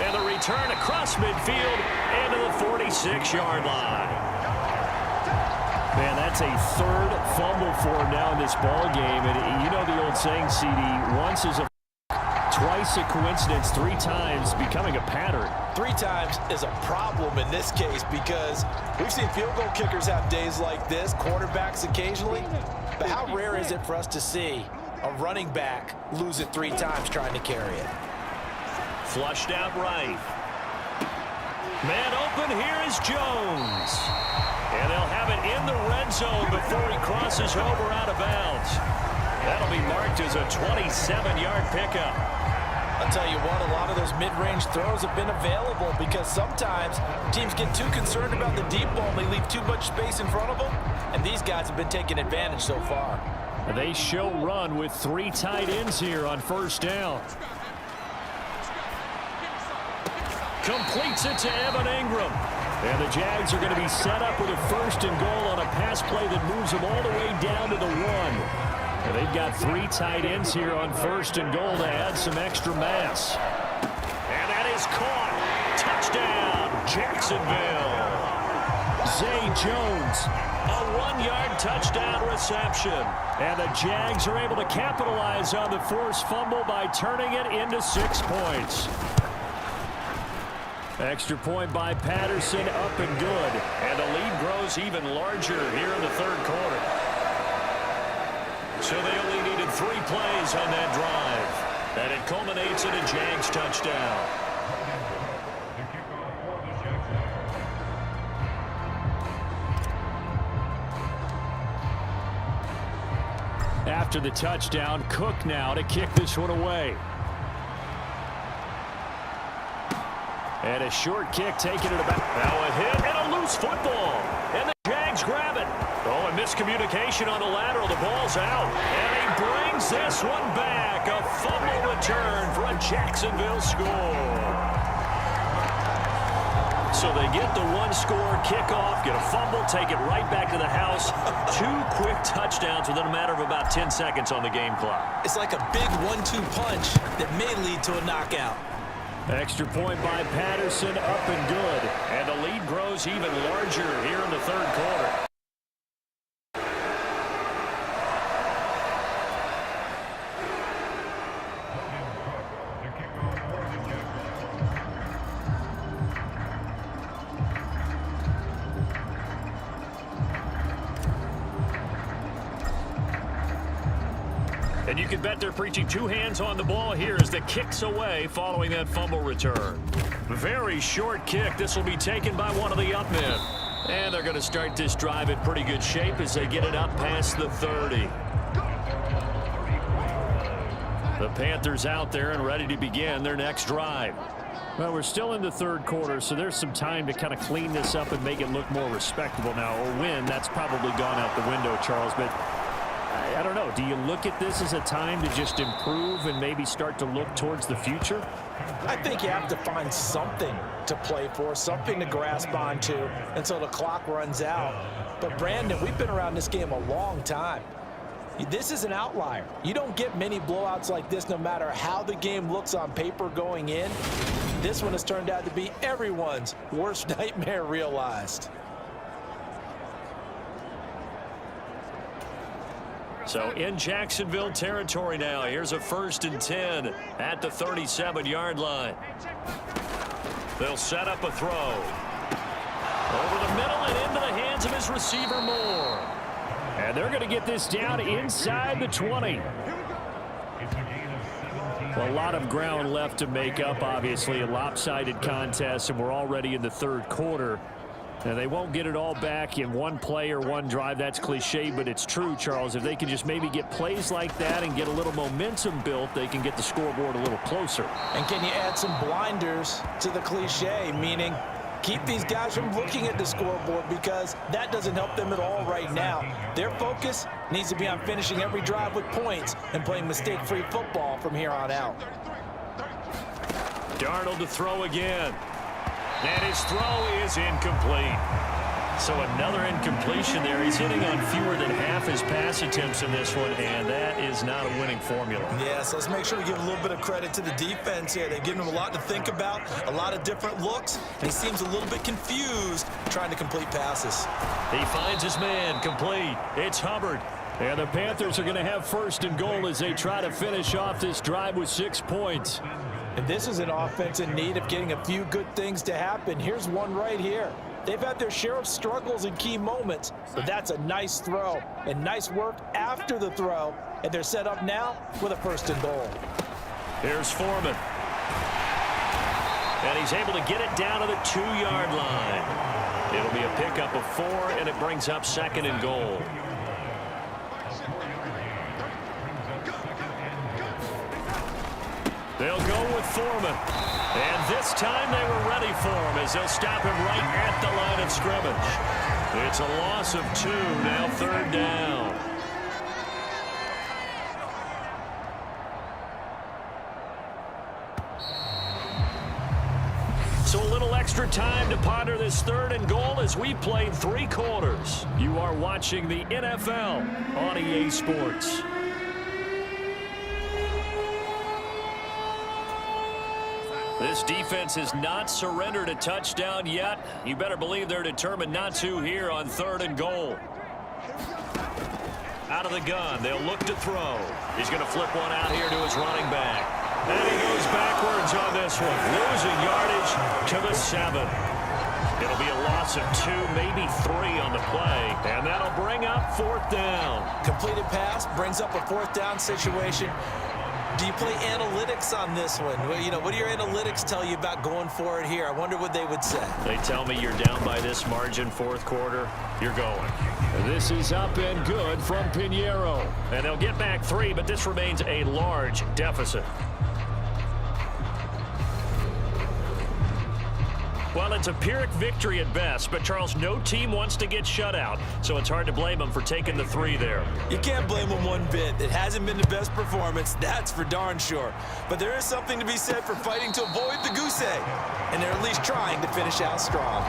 And the return across midfield and to the 46-yard line. Man, that's a third fumble for him now in this ball game. And you know the old saying, CD, once is a twice a coincidence, 3 times becoming a pattern. 3 times is a problem in this case because we've seen field goal kickers have days like this, quarterbacks occasionally. But how rare is it for us to see a running back lose it 3 times trying to carry it? Flushed out right. Man open, here is Jones. And they'll have it in the red zone before he crosses over out of bounds. That'll be marked as a 27-yard pickup. I'll tell you what, a lot of those mid-range throws have been available because sometimes teams get too concerned about the deep ball and they leave too much space in front of them, and these guys have been taking advantage so far. They show run with 3 tight ends here on first down. Completes it to Evan Ingram. And the Jags are going to be set up with a 1st and goal on a pass play that moves them all the way down to the 1. And they've got 3 tight ends here on 1st and goal to add some extra mass. And that is caught. Touchdown, Jacksonville. Zay Jones, a 1-yard touchdown reception. And the Jags are able to capitalize on the forced fumble by turning it into 6 points. Extra point by Patterson, up and good. And the lead grows even larger here in the 3rd quarter. So they only needed 3 plays on that drive. And it culminates in a Jags touchdown. After the touchdown, Cook now to kick this one away. And a short kick taking it about. Now a hit and a loose football. And the Jags grab it. Oh, a miscommunication on the lateral. The ball's out. And he brings this one back. A fumble return for a Jacksonville score. So they get the 1-score kickoff, get a fumble, take it right back to the house. 2 quick touchdowns within a matter of about 10 seconds on the game clock. It's like a big 1-2 punch that may lead to a knockout. Extra point by Patterson, up and good. And the lead grows even larger here in the 3rd quarter. And you can bet they're preaching 2 hands on the ball here as the kick's away following that fumble return. Very short kick. This will be taken by one of the up men. And they're going to start this drive in pretty good shape as they get it up past the 30. The Panthers out there and ready to begin their next drive. Well, we're still in the 3rd quarter, so there's some time to kind of clean this up and make it look more respectable now. Or win, that's probably gone out the window, Charles. But I don't know. Do you look at this as a time to just improve and maybe start to look towards the future? I think you have to find something to play for, something to grasp onto until the clock runs out. But, Brandon, we've been around this game a long time. This is an outlier. You don't get many blowouts like this no matter how the game looks on paper going in. This one has turned out to be everyone's worst nightmare realized. So in Jacksonville territory now. Here's a 1st and 10 at the 37-yard line. They'll set up a throw. Over the middle and into the hands of his receiver Moore. And they're going to get this down inside the 20. Well, a lot of ground left to make up, obviously. A lopsided contest, and we're already in the 3rd quarter. And they won't get it all back in one play or one drive. That's cliche, but it's true, Charles. If they can just maybe get plays like that and get a little momentum built, they can get the scoreboard a little closer. And can you add some blinders to the cliche, meaning keep these guys from looking at the scoreboard because that doesn't help them at all right now. Their focus needs to be on finishing every drive with points and playing mistake-free football from here on out. Darnold to throw again. And his throw is incomplete. So another incompletion there. He's hitting on fewer than half his pass attempts in this one, and that is not a winning formula. Yes, let's make sure we give a little bit of credit to the defense here. They've given him a lot to think about, a lot of different looks, and he seems a little bit confused trying to complete passes. He finds his man, complete. It's Hubbard. And the Panthers are going to have 1st and goal as they try to finish off this drive with 6 points. And this is an offense in need of getting a few good things to happen. Here's one right here. They've had their share of struggles in key moments, but that's a nice throw and nice work after the throw. And they're set up now with a 1st and goal. Here's Foreman. And he's able to get it down to the 2-yard line. It'll be a pickup of 4, and it brings up 2nd and goal. They'll go with Foreman. And this time they were ready for him as they'll stop him right at the line of scrimmage. It's a loss of 2, now 3rd down. So a little little extra time to ponder this 3rd and goal as we played 3 quarters. You are watching the NFL on EA Sports. This defense has not surrendered a touchdown yet. You better believe they're determined not to here on 3rd and goal. Out of the gun, they'll look to throw. He's going to flip one out here to his running back. And he goes backwards on this one, losing yardage to the 7. It'll be a loss of 2, maybe 3 on the play, and that'll bring up 4th down. Completed pass brings up a 4th down situation. Do you play analytics on this one? Well, you know, what do your analytics tell you about going for it here? I wonder what they would say. They tell me you're down by this margin 4th quarter, you're going. This is up and good from Pinheiro. And they'll get back 3, but this remains a large deficit. Well, it's a Pyrrhic victory at best, but Charles, no team wants to get shut out, so it's hard to blame them for taking the 3 there. You can't blame them one bit. It hasn't been the best performance, that's for darn sure. But there is something to be said for fighting to avoid the goose egg, and they're at least trying to finish out strong.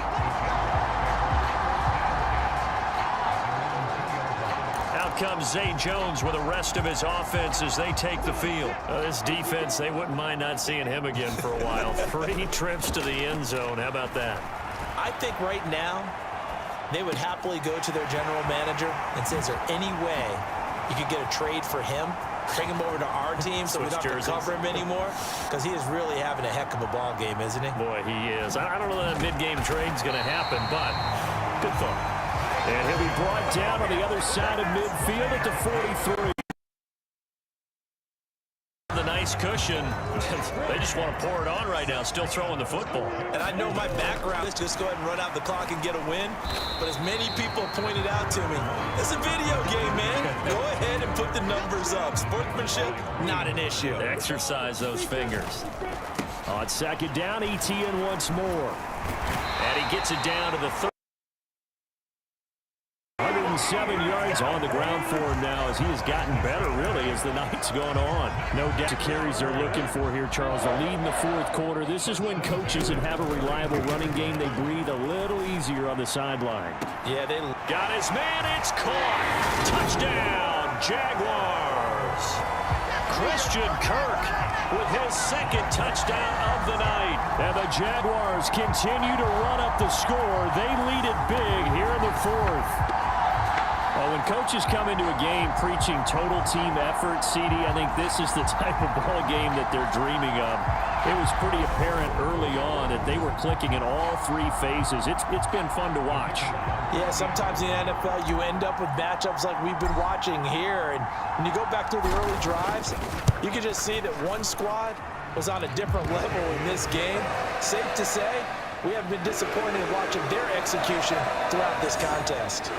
Out comes Zay Jones with the rest of his offense as they take the field. This defense, they wouldn't mind not seeing him again for a while. 3 trips to the end zone. How about that? I think right now they would happily go to their general manager and say, is there any way you could get a trade for him? Bring him over to our team so we don't have to cover him anymore? Because he is really having a heck of a ball game, isn't he? Boy, he is. I don't know that mid-game trade's going to happen, but good thought. And he'll be brought down on the other side of midfield at the 43. The nice cushion. They just want to pour it on right now, still throwing the football. And I know my background is just go ahead and run out the clock and get a win. But as many people pointed out to me, it's a video game, man. Go ahead and put the numbers up. Sportsmanship, not an issue. Exercise those fingers. On 2nd down, ETN once more. And he gets it down to the 30. 107 yards on the ground for him now as he has gotten better, really, as the night's gone on. No doubt the carries they're looking for here, Charles. The lead in the 4th quarter. This is when coaches that have a reliable running game, they breathe a little easier on the sideline. Yeah, they got his man. It's caught. Touchdown, Jaguars. Christian Kirk with his 2nd touchdown of the night. And the Jaguars continue to run up the score. They lead it big here in the 4th. Well, when coaches come into a game preaching total team effort, CD, I think this is the type of ball game that they're dreaming of. It was pretty apparent early on that they were clicking in all 3 phases. It's been fun to watch. Yeah, sometimes in the NFL you end up with matchups like we've been watching here. And when you go back through the early drives, you can just see that one squad was on a different level in this game. Safe to say, we have been disappointed in watching their execution throughout this contest.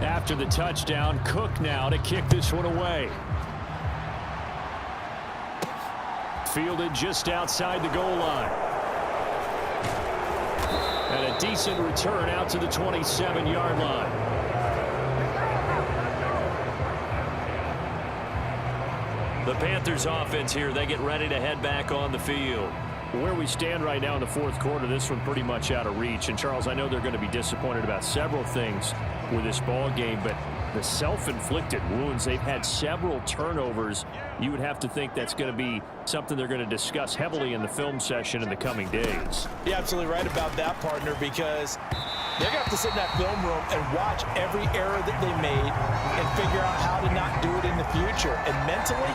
After the touchdown, Cook now to kick this one away. Fielded just outside the goal line. And a decent return out to the 27-yard line. The Panthers offense here, they get ready to head back on the field. Where we stand right now in the 4th quarter, this one pretty much out of reach. And, Charles, I know they're going to be disappointed about several things with this ball game, but the self-inflicted wounds, they've had several turnovers. You would have to think that's going to be something they're going to discuss heavily in the film session in the coming days. You're absolutely right about that, partner, because they're going to have to sit in that film room and watch every error that they made and figure out how to not do it in the future. And mentally,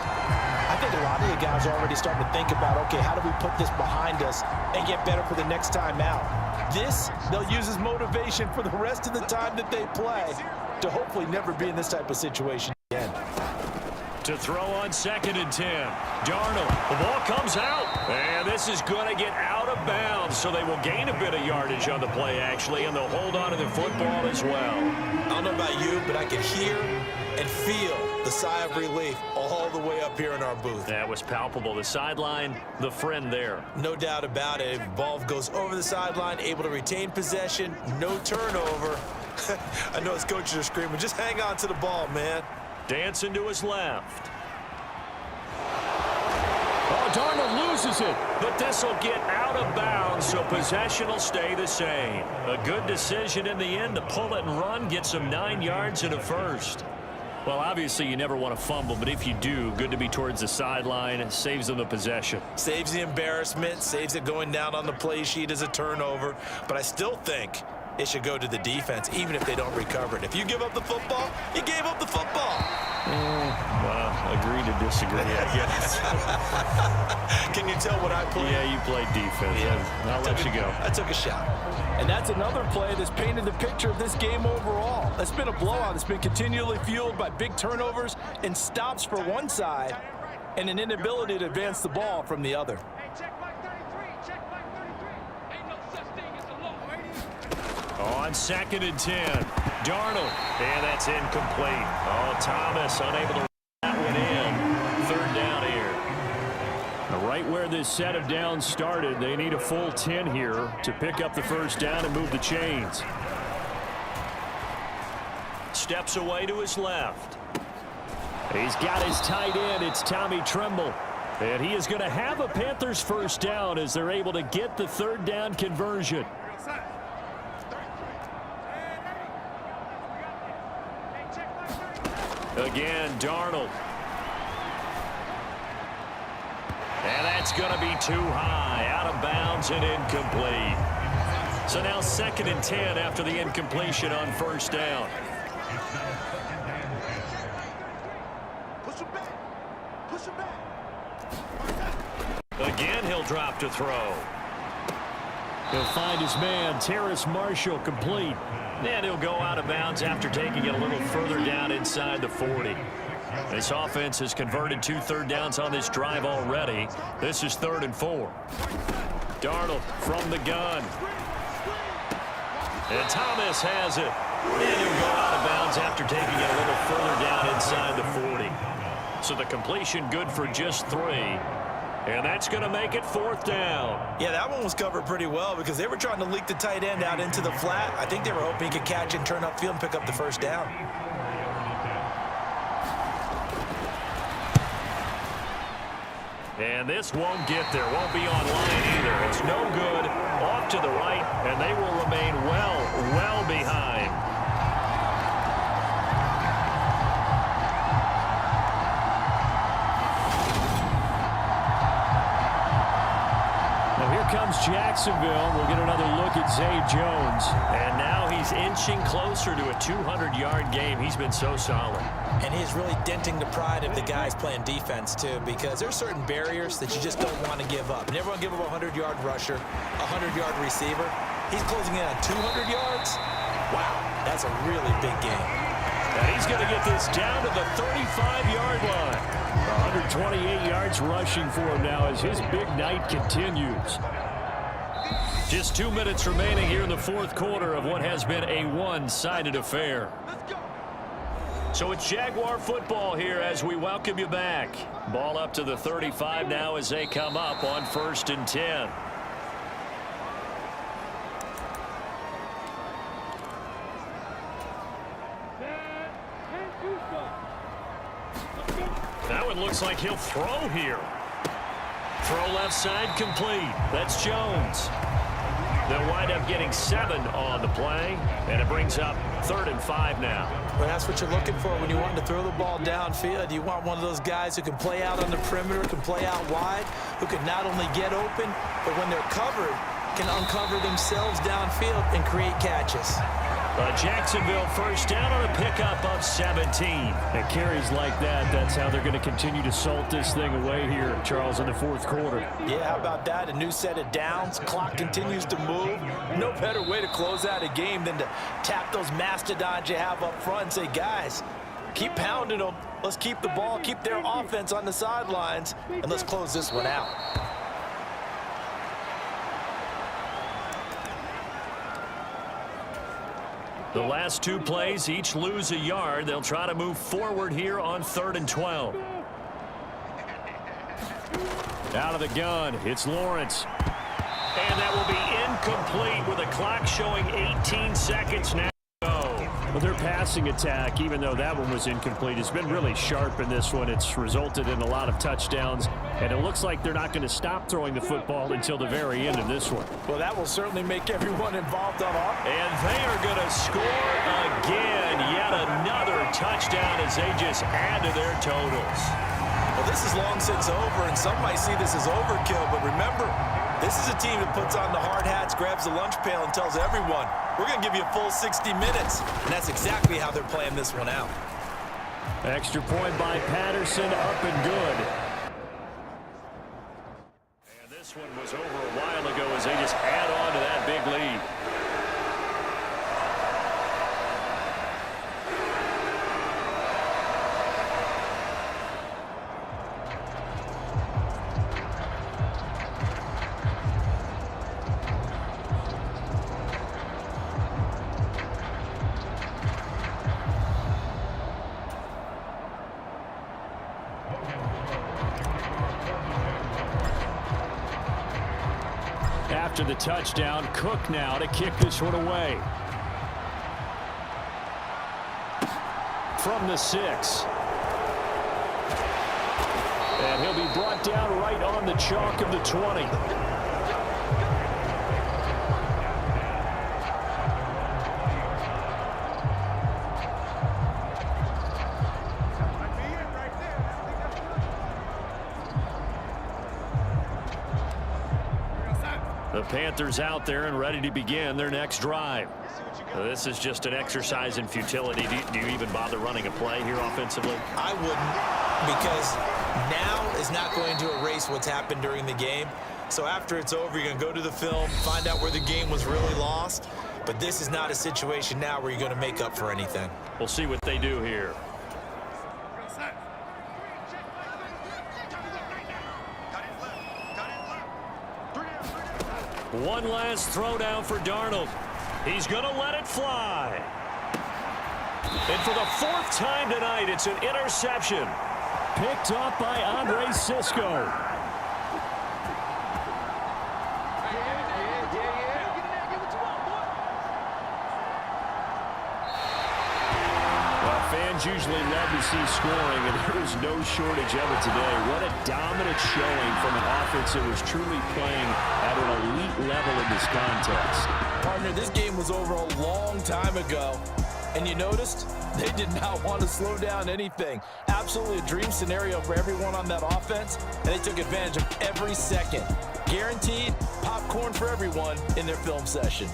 I think a lot of the guys are already starting to think about, okay, how do we put this behind us and get better for the next time out? This, they'll use as motivation for the rest of the time that they play to hopefully never be in this type of situation again. To throw on 2nd and 10. Darnold, the ball comes out. And this is going to get out of bounds, so they will gain a bit of yardage on the play, actually, and they'll hold on to the football as well. I don't know about you, but I can hear and feel the sigh of relief all the way up here in our booth. That was palpable. The sideline, the friend there. No doubt about it. Ball goes over the sideline, able to retain possession, no turnover. I know his coaches are screaming, just hang on to the ball, man. Dancing to his left. Oh, Darnold loses it, but this will get out of bounds, so possession will stay the same. A good decision in the end to pull it and run, get some 9 yards and a first. Well, obviously you never want to fumble, but if you do, good to be towards the sideline. It saves them the possession. Saves the embarrassment, saves it going down on the play sheet as a turnover. But I still think it should go to the defense, even if they don't recover it. If you give up the football, you gave up the football. Well, agree to disagree, I guess. Can you tell what I played? Yeah, you played defense. Yeah. I'll let you go. I took a shot. And that's another play that's painted the picture of this game overall. It's been a blowout. It's been continually fueled by big turnovers and stops for one side and an inability to advance the ball from the other. On 2nd and 10, Darnold, and that's incomplete. Oh, Thomas unable to run that one in. 3rd down here. Right where this set of downs started, they need a full 10 here to pick up the first down and move the chains. Steps away to his left. He's got his tight end. It's Tommy Tremble. And he is going to have a Panthers first down as they're able to get the 3rd down conversion. Again, Darnold. And that's going to be too high, out of bounds and incomplete. So now 2nd and 10 after the incompletion on 1st down. Again, he'll drop to throw. He'll find his man, Terrace Marshall, complete. And he'll go out of bounds after taking it a little further down inside the 40. This offense has converted 2 third downs on this drive already. This is 3rd and 4. Darnold from the gun. And Thomas has it. And he'll go out of bounds after taking it a little further down inside the 40. So the completion good for just 3. And that's going to make it 4th down. Yeah, that one was covered pretty well because they were trying to leak the tight end out into the flat. I think they were hoping he could catch and turn upfield and pick up the first down. And this won't get there. Won't be online either. It's no good. Off to the right, and they will remain well behind. Comes Jacksonville. We'll get another look at Zay Jones. And now he's inching closer to a 200-yard game. He's been so solid. And he's really denting the pride of the guys playing defense, too, because there's certain barriers that you just don't want to give up. You never want to give up a 100-yard rusher, a 100-yard receiver. He's closing in on 200 yards. Wow, that's a really big game. And he's going to get this down to the 35-yard line. 128 yards rushing for him now as his big night continues. Just 2 minutes remaining here in the 4th quarter of what has been a one-sided affair. So it's Jaguar football here as we welcome you back. Ball up to the 35 now as they come up on 1st and 10. That one looks like he'll throw here. Throw left side complete. That's Jones. They'll wind up getting 7 on the play, and it brings up 3rd and 5 now. Well, that's what you're looking for when you want to throw the ball downfield. You want one of those guys who can play out on the perimeter, can play out wide, who can not only get open, but when they're covered, can uncover themselves downfield and create catches. Jacksonville first down on a pickup of 17. And carries like that, that's how they're going to continue to salt this thing away here, Charles, in the 4th quarter. Yeah, how about that? A new set of downs. Clock continues to move. No better way to close out a game than to tap those mastodons you have up front and say, guys, keep pounding them. Let's keep the ball, keep their offense on the sidelines, and let's close this one out. The last 2 plays each lose a yard. They'll try to move forward here on 3rd and 12. Out of the gun, it's Lawrence. And that will be incomplete with a clock showing 18 seconds now to go. Their passing attack, even though that one was incomplete, has been really sharp in this one. It's resulted in a lot of touchdowns, and it looks like they're not going to stop throwing the football until the very end of this one. Well, that will certainly make everyone involved on offense. And they are going to score again. Yet another touchdown as they just add to their totals. Well, this is long since over, and some might see this as overkill, but remember, this is a team that puts on the hard hats, grabs the lunch pail, and tells everyone, we're going to give you a full 60 minutes. And that's exactly how they're playing this one out. Extra point by Patterson, up and good. And this one was over a while ago as they just add on to that big lead. After the touchdown, Cook now to kick this one away. From the 6. And he'll be brought down right on the chalk of the 20. The Panthers out there and ready to begin their next drive. This is just an exercise in futility. Do you even bother running a play here offensively? I wouldn't, because now is not going to erase what's happened during the game. So after it's over, you're going to go to the film, find out where the game was really lost. But this is not a situation now where you're going to make up for anything. We'll see what they do here. One last throw down for Darnold. He's going to let it fly. And for the 4th time tonight, it's an interception. Picked up by Andre Cisco. Fans usually love to see scoring, and there's no shortage of it today. What a dominant showing from an offense that was truly playing at an elite level in this contest. Partner, this game was over a long time ago, and you noticed they did not want to slow down anything. Absolutely a dream scenario for everyone on that offense, and they took advantage of every second. Guaranteed popcorn for everyone in their film session.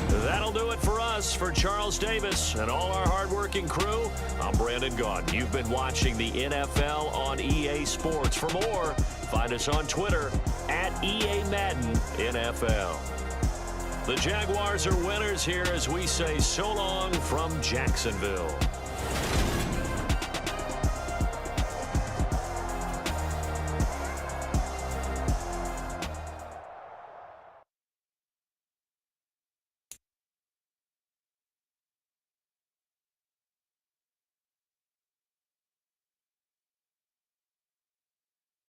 That'll do it for us. For Charles Davis and all our hardworking crew, I'm Brandon Gaudin. You've been watching the NFL on EA Sports. For more, find us on Twitter at EA Madden NFL. The Jaguars are winners here as we say so long from Jacksonville.